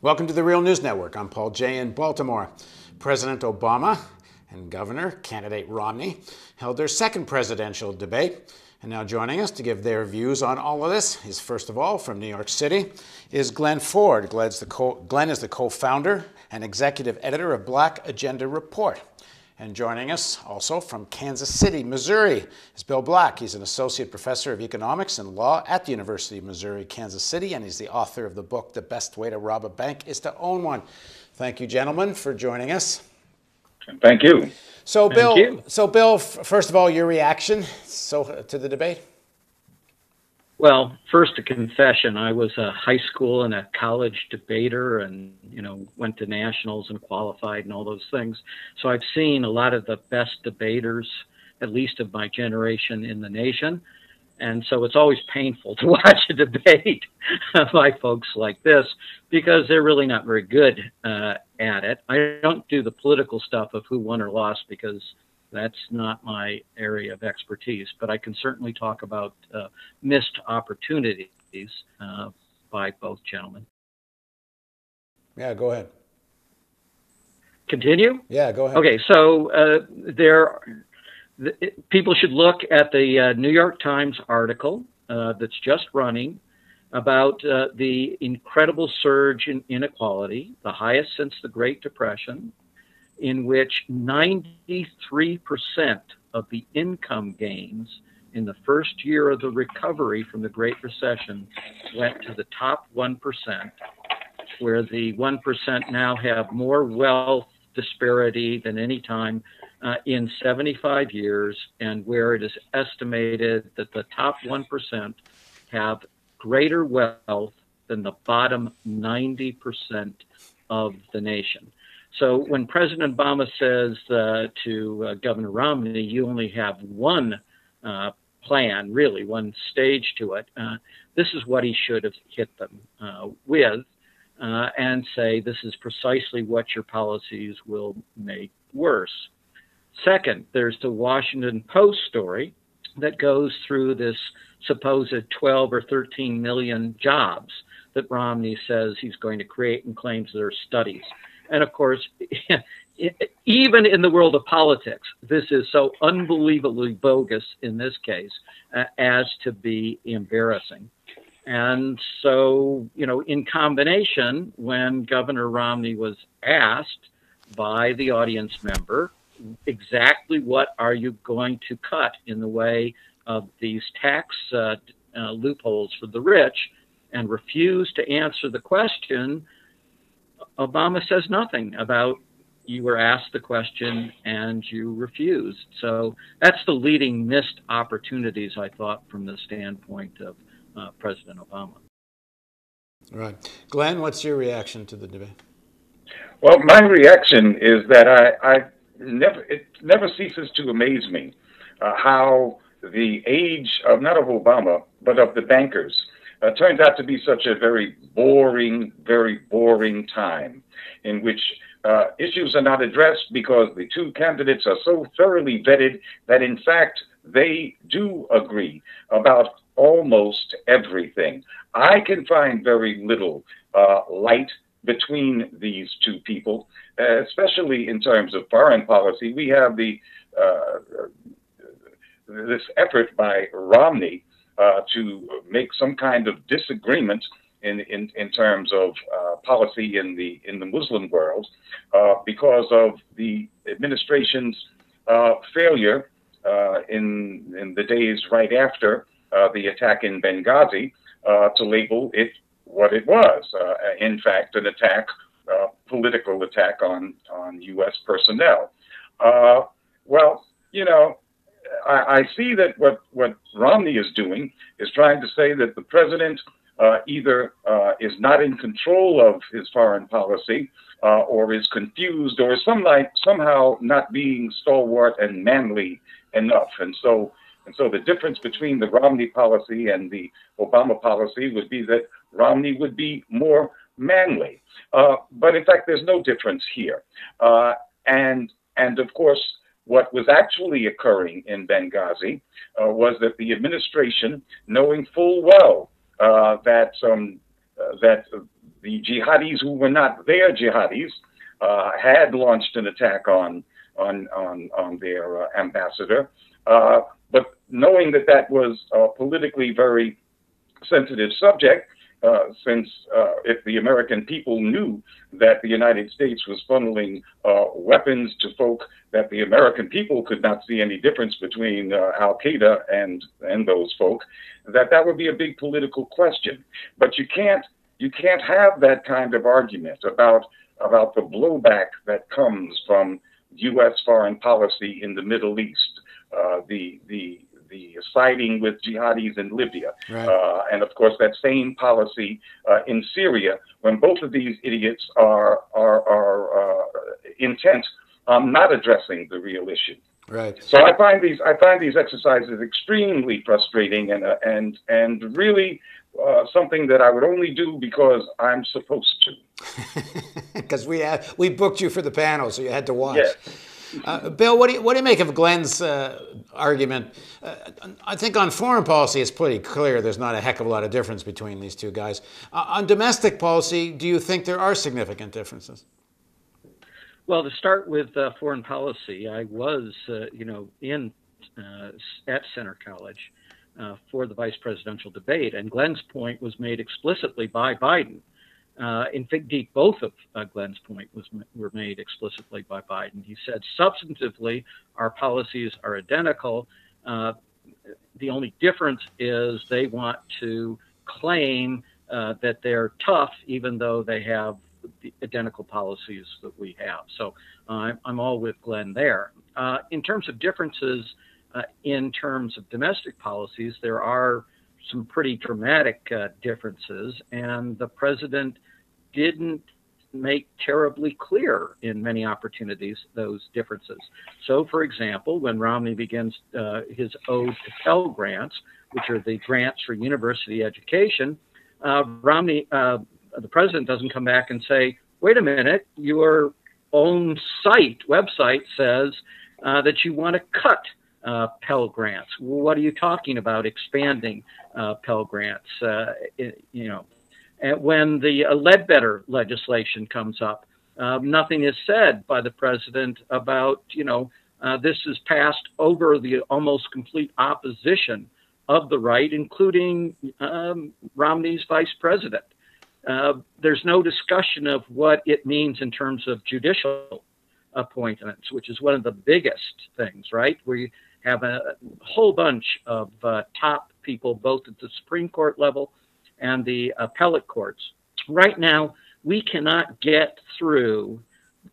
Welcome to the Real News Network. I'm Paul Jay in Baltimore. President Obama and Governor candidate Romney held their second presidential debate. And now joining us to give their views on all of this is, first of all, from New York City, is Glen Ford. Glen is the co-founder and executive editor of Black Agenda Report. And joining us also from Kansas City, Missouri, is Bill Black. He's an associate professor of economics and law at the University of Missouri, Kansas City, and he's the author of the book, The Best Way to Rob a Bank is to Own One. Thank you, gentlemen, for joining us. Thank you. So, Bill, first of all, your reaction to the debate? Well, first a confession. I was a high school and a college debater and, went to nationals and qualified and all those things. So I've seen a lot of the best debaters, at least of my generation, in the nation. And so it's always painful to watch a debate by folks like this because they're really not very good at it. I don't do the political stuff of who won or lost because that's not my area of expertise, but I can certainly talk about missed opportunities by both gentlemen. Yeah, go ahead. Continue? Yeah, go ahead. Okay, so people should look at the New York Times article that's just running about the incredible surge in inequality, the highest since the Great Depression, in which 93% of the income gains in the first year of the recovery from the Great Recession went to the top 1%, where the 1% now have more wealth disparity than any time in 75 years, and where it is estimated that the top 1% have greater wealth than the bottom 90% of the nation. So when President Obama says to Governor Romney, you only have one plan, really, one stage to it, this is what he should have hit them with and say, this is precisely what your policies will make worse. Second, there's the Washington Post story that goes through this supposed 12 or 13 million jobs that Romney says he's going to create and claims there are studies. And of course, even in the world of politics, this is so unbelievably bogus in this case as to be embarrassing. And so, in combination, when Governor Romney was asked by the audience member, exactly what are you going to cut in the way of these tax loopholes for the rich, and refused to answer the question, Obama says nothing about you were asked the question and you refused. So that's the leading missed opportunities, I thought, from the standpoint of President Obama. Right. Glenn, what's your reaction to the debate? Well, my reaction is that it never ceases to amaze me how the age of not of Obama, but of the bankers turns out to be such a very boring time in which issues are not addressed because the two candidates are so thoroughly vetted that, in fact, they do agree about almost everything. I can find very little light between these two people, especially in terms of foreign policy. We have this effort by Romney to make some kind of disagreement in terms of policy in the Muslim world because of the administration's failure in the days right after the attack in Benghazi to label it what it was, in fact, an attack, political attack on U.S. personnel. Well, I see that what Romney is doing is trying to say that the president either is not in control of his foreign policy or is confused or is somehow not being stalwart and manly enough. And so the difference between the Romney policy and the Obama policy would be that Romney would be more manly. But in fact, there's no difference here. And of course, what was actually occurring in Benghazi was that the administration, knowing full well that the jihadis who were not their jihadis had launched an attack on their ambassador. But knowing that that was a politically very sensitive subject, since if the American people knew that the United States was funneling weapons to folk that the American people could not see any difference between Al Qaeda and those folk, that would be a big political question. But you can't have that kind of argument about the blowback that comes from U.S. foreign policy in the Middle East, the siding with jihadis in Libya, right. and of course that same policy in Syria, when both of these idiots are intent on not addressing the real issue. Right. So I find these exercises extremely frustrating and really something that I would only do because I'm supposed to. Because we booked you for the panel, so you had to watch. Yes. Bill, what do you make of Glen's argument? I think on foreign policy, it's pretty clear there's not a heck of a lot of difference between these two guys. On domestic policy, do you think there are significant differences? Well, to start with foreign policy, I was, at Center College for the vice presidential debate, and Glen's point was made explicitly by Biden. Indeed, both of Glen's point were made explicitly by Biden. He said, substantively, our policies are identical. The only difference is they want to claim that they're tough, even though they have the identical policies that we have. So I'm all with Glen there. In terms of differences, in terms of domestic policies, there are some pretty dramatic differences, and the president didn't make terribly clear in many opportunities those differences. So, for example, when Romney begins his ode to Pell Grants, which are the grants for university education, Romney, the president, doesn't come back and say, wait a minute, your own website says that you want to cut Pell Grants. What are you talking about, expanding Pell Grants? And when the Ledbetter legislation comes up, nothing is said by the president about, this is passed over the almost complete opposition of the right, including Romney's vice president. There's no discussion of what it means in terms of judicial appointments, which is one of the biggest things, right? We have a whole bunch of top people, both at the Supreme Court level and the appellate courts. Right now, we cannot get through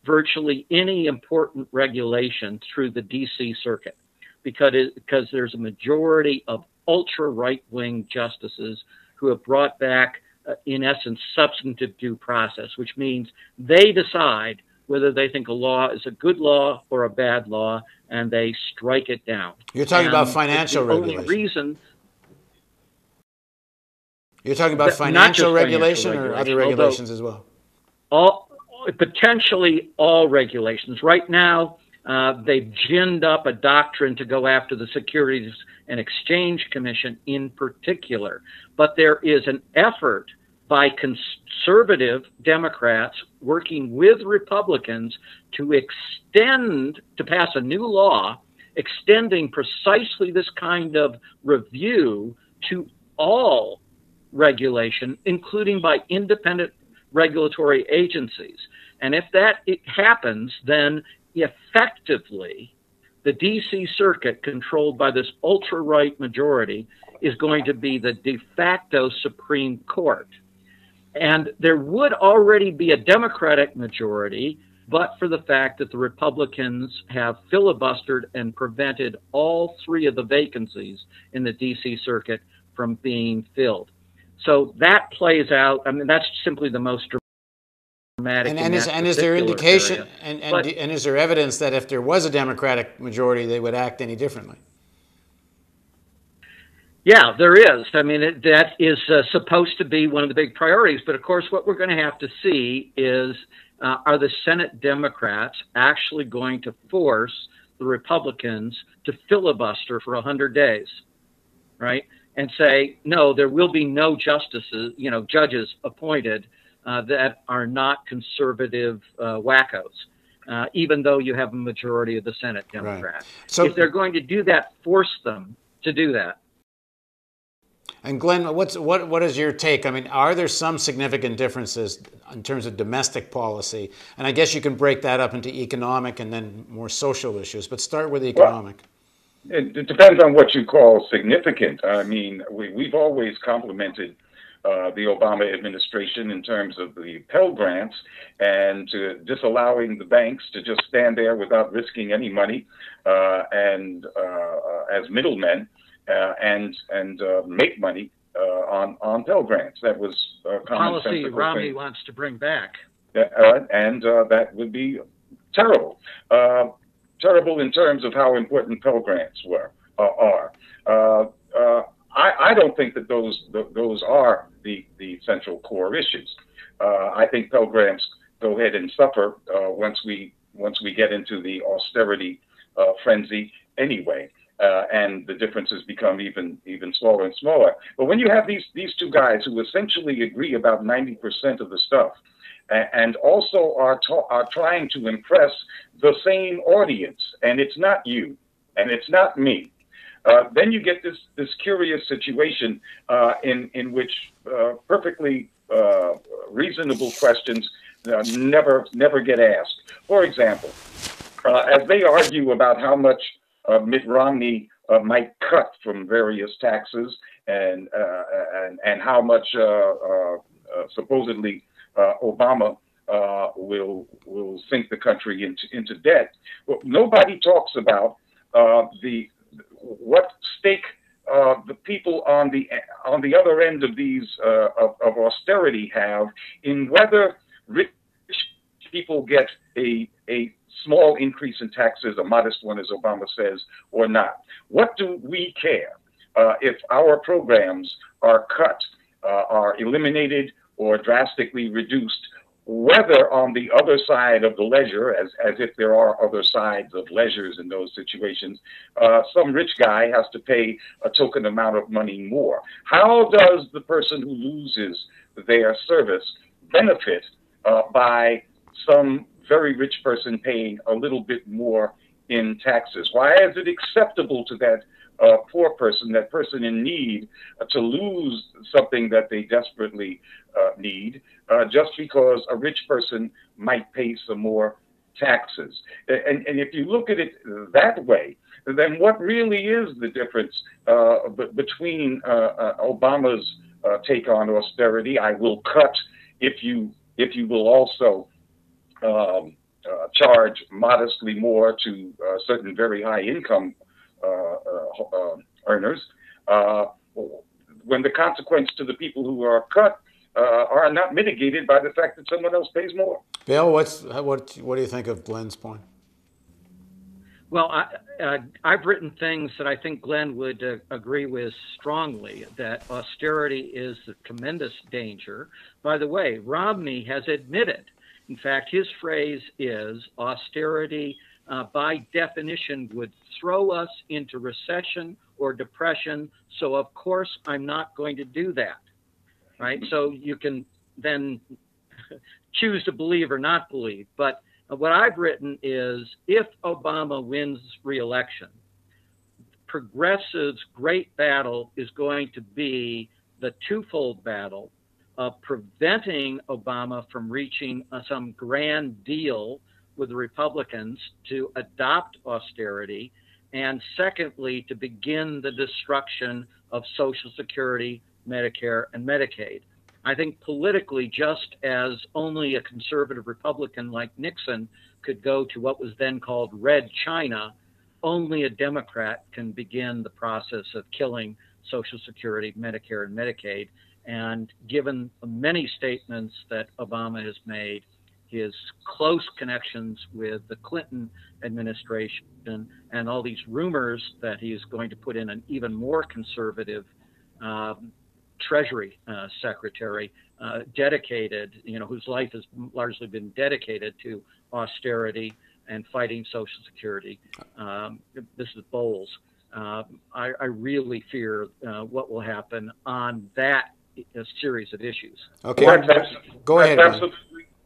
virtually any important regulation through the D.C. Circuit because there's a majority of ultra right-wing justices who have brought back, in essence, substantive due process, which means they decide whether they think a law is a good law or a bad law, and they strike it down. You're talking about financial regulation. You're talking about financial regulation or other regulations as well? Potentially all regulations. Right now, they've ginned up a doctrine to go after the Securities and Exchange Commission in particular. But there is an effort by conservative Democrats working with Republicans to pass a new law extending precisely this kind of review to all regulation, including by independent regulatory agencies. And if that happens, then effectively the D.C. Circuit, controlled by this ultra-right majority, is going to be the de facto Supreme Court. And there would already be a Democratic majority, but for the fact that the Republicans have filibustered and prevented all three of the vacancies in the D.C. Circuit from being filled. So that plays out. I mean, that's simply the most dramatic. And is there indication and is there evidence that if there was a Democratic majority, they would act any differently? Yeah, there is. I mean, that is supposed to be one of the big priorities. But of course, what we're going to have to see is, are the Senate Democrats actually going to force the Republicans to filibuster for 100 days, right? And say, no, there will be no judges appointed that are not conservative wackos, even though you have a majority of the Senate Democrat. Right. So, if they're going to do that, force them to do that. And Glenn, what is your take? I mean, are there some significant differences in terms of domestic policy? And I guess you can break that up into economic and then more social issues, but start with economic. Well, it depends on what you call significant. I mean, we've always complimented the Obama administration in terms of the Pell Grants and disallowing the banks to just stand there without risking any money and as middlemen and make money on Pell Grants. That was a policy Romney wants to bring back. And that would be terrible. Terrible in terms of how important Pell Grants are. I don't think that those are the central core issues. I think Pell Grants go ahead and suffer once we get into the austerity frenzy anyway, and the differences become even smaller and smaller. But when you have these two guys who essentially agree about 90% of the stuff, and also are trying to impress the same audience, and it's not you, and it's not me. Then you get this curious situation in which perfectly reasonable questions never get asked. For example, as they argue about how much Mitt Romney might cut from various taxes and how much supposedly Obama will sink the country into debt. Well, nobody talks about what stake the people on the other end of these of austerity have in whether rich people get a small increase in taxes, a modest one, as Obama says, or not. What do we care if our programs are cut, are eliminated, or drastically reduced, whether on the other side of the ledger, as if there are other sides of ledgers in those situations, some rich guy has to pay a token amount of money more? How does the person who loses their service benefit by some very rich person paying a little bit more in taxes? Why is it acceptable to that poor person, that person in need, to lose something that they desperately need just because a rich person might pay some more taxes? And if you look at it that way, then what really is the difference between Obama's take on austerity? I will cut if you will also charge modestly more to certain very high income earners, when the consequence to the people who are cut are not mitigated by the fact that someone else pays more. Bill, what do you think of Glenn's point? Well, I've written things that I think Glen would agree with strongly, that austerity is a tremendous danger. By the way, Romney has admitted, in fact, his phrase is austerity by definition would throw us into recession or depression. So of course I'm not going to do that, right? So you can then choose to believe or not believe. But what I've written is, if Obama wins re-election, progressives' great battle is going to be the twofold battle of preventing Obama from reaching some grand deal with the Republicans to adopt austerity, and secondly, to begin the destruction of Social Security, Medicare, and Medicaid. I think politically, just as only a conservative Republican like Nixon could go to what was then called Red China, only a Democrat can begin the process of killing Social Security, Medicare, and Medicaid. And given many statements that Obama has made, his close connections with the Clinton administration, and all these rumors that he is going to put in an even more conservative Treasury Secretary, dedicated, whose life has largely been dedicated to austerity and fighting Social Security. This is Bowles. I really fear what will happen on that a series of issues. Okay, Well, go ahead.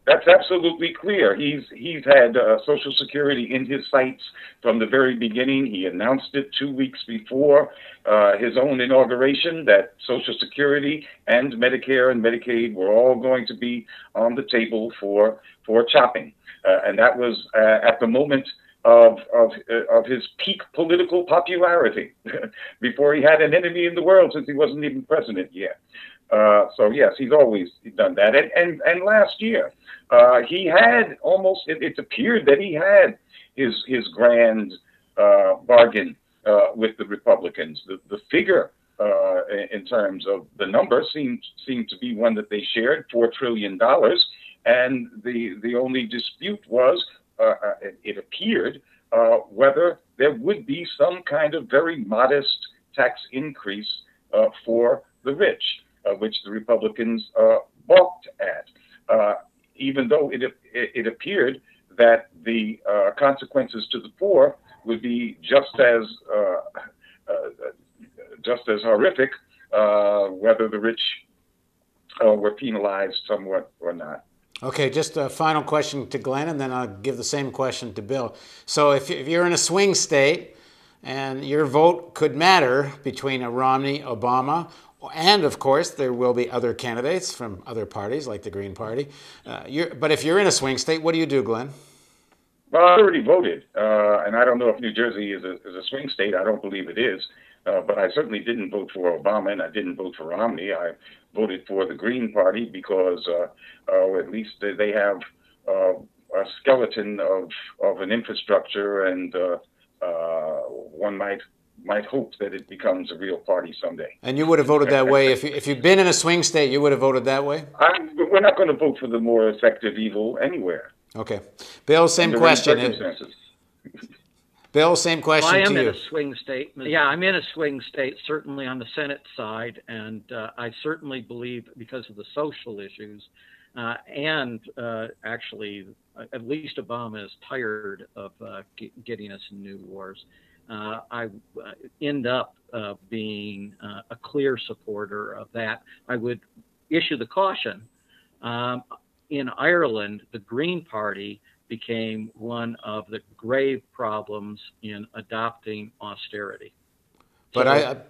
That's absolutely clear. He's had Social Security in his sights from the very beginning. He announced it 2 weeks before his own inauguration that Social Security and Medicare and Medicaid were all going to be on the table for chopping, and that was at the moment of his peak political popularity, before he had an enemy in the world, since he wasn't even president yet. So yes, he's always done that. And last year, he had almost, it appeared that he had his grand bargain with the Republicans. The figure in terms of the number seemed to be one that they shared, $4 trillion. And the only dispute was, it appeared, whether there would be some kind of very modest tax increase for the rich, which the Republicans balked at, even though it appeared that the consequences to the poor would be just as horrific, whether the rich were penalized somewhat or not. Okay, just a final question to Glenn, and then I'll give the same question to Bill. So if you're in a swing state and your vote could matter between a Romney, Obama, and of course there will be other candidates from other parties like the Green Party, but if you're in a swing state, what do you do, Glenn? Well, I already voted, and I don't know if New Jersey is a swing state. I don't believe it is. But I certainly didn't vote for Obama, and I didn't vote for Romney. I voted for the Green Party because at least they have a skeleton of an infrastructure, and one might hope that it becomes a real party someday. And you would have voted that way if you'd been in a swing state. You would have voted that way. We're not going to vote for the more effective evil anywhere. Okay, Bill, same question. Bill, same question to you. I am in a swing state. Yeah, I'm in a swing state, certainly on the Senate side, and I certainly believe, because of the social issues, and actually, at least Obama is tired of getting us in new wars. I end up being a clear supporter of that. I would issue the caution. In Ireland, the Green Party became one of the grave problems in adopting austerity. But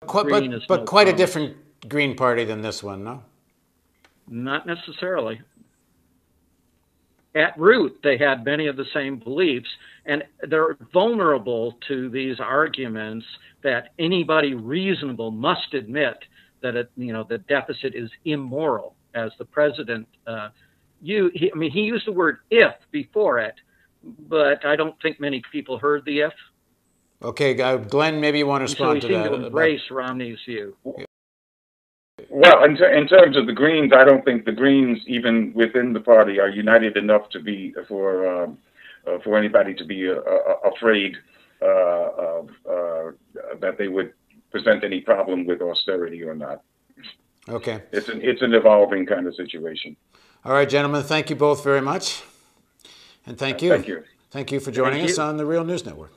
quite a different Green Party than this one, no? Not necessarily. At root, they had many of the same beliefs, and they're vulnerable to these arguments that anybody reasonable must admit that the deficit is immoral, as the president he used the word "if" before it, but I don't think many people heard the "if." Okay, Glenn, maybe you want to respond to that. So he seemed to embrace Romney's view. Well, in terms of the Greens, I don't think the Greens, even within the party, are united enough to be for anybody to be afraid that they would present any problem with austerity or not. Okay. It's an evolving kind of situation. All right, gentlemen, thank you both very much. And thank you. Thank you. Thank you for joining us on the Real News Network.